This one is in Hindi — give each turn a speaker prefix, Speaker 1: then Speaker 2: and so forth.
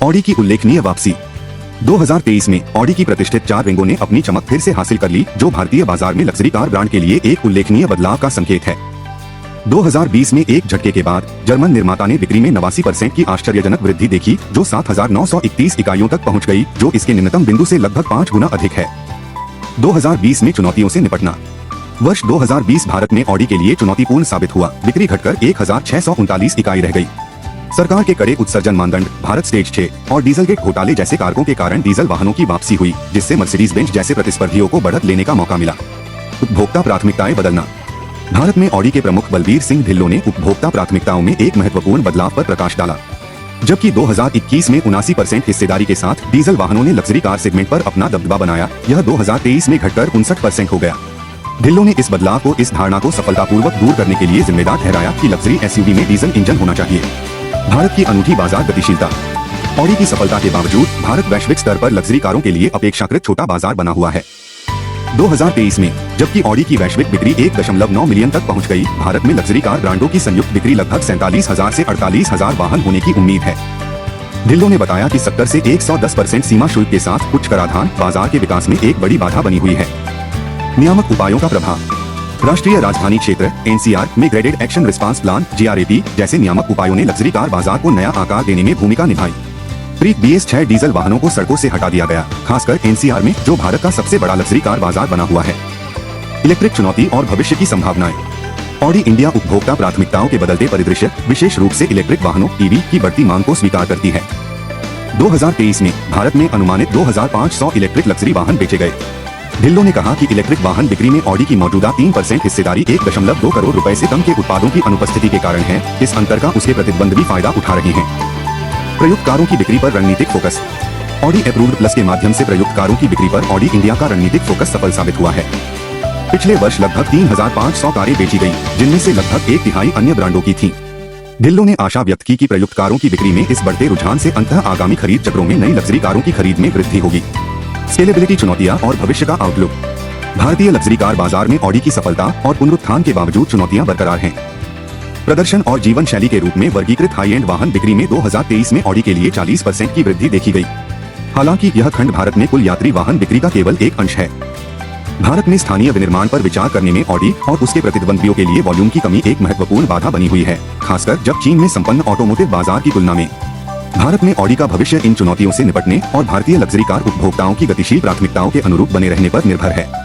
Speaker 1: ऑडी की उल्लेखनीय वापसी। 2023 में ऑडी की प्रतिष्ठित 4 रेंगो ने अपनी चमक फिर से हासिल कर ली, जो भारतीय बाजार में लग्जरी कार ब्रांड के लिए एक उल्लेखनीय बदलाव का संकेत है। 2020 में एक झटके के बाद जर्मन निर्माता ने बिक्री में 89% की आश्चर्यजनक वृद्धि देखी, जो 7,931 इकाइयों तक पहुंच गई, जो इसके निम्नतम बिंदु से लगभग 5 गुना अधिक है। 2020 में चुनौतियों से निपटना। वर्ष 2020 भारत में ऑडी के लिए चुनौतीपूर्ण साबित हुआ। बिक्री घटकर 1,639 इकाई रह गई। सरकार के कड़े उत्सर्जन मानदंड, भारत स्टेज 6 और डीजलगेट घोटाले जैसे कारकों के कारण डीजल वाहनों की वापसी हुई, जिससे मर्सिडीज बेंज जैसे प्रतिस्पर्धियों को बढ़त लेने का मौका मिला। उपभोक्ता प्राथमिकताएं बदलना। भारत में ऑडी के प्रमुख बलबीर सिंह ढिल्लों ने उपभोक्ता प्राथमिकताओं में एक महत्वपूर्ण बदलाव पर प्रकाश डाला। जबकि 2021 में 79% हिस्सेदारी के साथ डीजल वाहनों ने लग्जरी कार सेगमेंट पर अपना दबदबा बनाया, यह 2023 में घटकर 59% हो गया। ढिल्लों ने इस बदलाव को इस धारणा को सफलतापूर्वक दूर करने के लिए जिम्मेदार ठहराया कि लग्जरी एसयूवी में डीजल इंजन होना चाहिए। भारत की अनूठी बाजार गतिशीलता। ऑडी की सफलता के बावजूद भारत वैश्विक स्तर पर लग्जरी कारों के लिए अपेक्षाकृत छोटा बाजार बना हुआ है। 2023 में जबकि ऑडी की वैश्विक बिक्री 1.9 मिलियन तक पहुंच गई, भारत में लग्जरी कार ब्रांडों की संयुक्त बिक्री लगभग 47,000 से 48,000 वाहन होने की उम्मीद है। ढिल्लों ने बताया कि 70 से 110% सीमा शुल्क के साथ उच्च कराधान बाजार के विकास में एक बड़ी बाधा बनी हुई है। नियामक उपायों का प्रभाव। राष्ट्रीय राजधानी क्षेत्र (एनसीआर) में graded action response plan (GRAP) जैसे नियामक उपायों ने लग्जरी कार बाजार को नया आकार देने में भूमिका निभाई। प्री BS6 डीजल वाहनों को सड़कों से हटा दिया गया, खासकर एनसीआर में, जो भारत का सबसे बड़ा लग्जरी कार बाजार बना हुआ है। इलेक्ट्रिक चुनौती और भविष्य की संभावनाएं। ऑडी इंडिया उपभोक्ता प्राथमिकताओं के बदलते परिदृश्य, विशेष रूप से इलेक्ट्रिक वाहनों (EV) की बढ़ती मांग को स्वीकार करती है। 2023 में भारत में अनुमानित 2,500 इलेक्ट्रिक लग्जरी वाहन बेचे गए। ढिल्लों ने कहा कि इलेक्ट्रिक वाहन बिक्री में ऑडी की मौजूदा 3% हिस्सेदारी 1.2 करोड़ रुपए से कम के उत्पादों की अनुपस्थिति के कारण है। इस अंतर का उसके प्रतिद्वंद्वी फायदा उठा रहे हैं। प्रयुक्त कारों की बिक्री पर रणनीतिक फोकस। ऑडी अप्रूव्ड प्लस के माध्यम से प्रयुक्त कारों की बिक्री पर ऑडी इंडिया का रणनीतिक फोकस सफल साबित हुआ है। पिछले वर्ष लगभग 3,500 कारें बेची गई, जिनमें से लगभग 1/3 अन्य ब्रांडों की थीं। ढिल्लों ने आशा व्यक्त की कि प्रयुक्त कारों की बिक्री में इस बढ़ते रुझान से अंततः आगामी खरीद चक्रों में नई लग्जरी कारों की खरीद में वृद्धि होगी। स्केलेबिलिटी चुनौतियां और भविष्य का आउटलुक। भारतीय लग्जरी कार बाजार में ऑडी की सफलता और पुनरुत्थान के बावजूद चुनौतियां बरकरार हैं। प्रदर्शन और जीवन शैली के रूप में वर्गीकृत हाई एंड वाहन बिक्री में 2023 में ऑडी के लिए 40% की वृद्धि देखी गई। हालांकि यह खंड भारत में कुल यात्री वाहन बिक्री का केवल एक अंश है। भारत में स्थानीय विनिर्माण पर विचार करने में ऑडी और उसके प्रतिद्वंद्वियों के लिए वॉल्यूम की कमी एक महत्वपूर्ण बाधा बनी हुई है, खासकर जब चीन में संपन्न ऑटोमोटिव बाजार की तुलना में। भारत में ऑडी का भविष्य इन चुनौतियों से निपटने और भारतीय लग्जरी कार उपभोक्ताओं की गतिशील प्राथमिकताओं के अनुरूप बने रहने पर निर्भर है।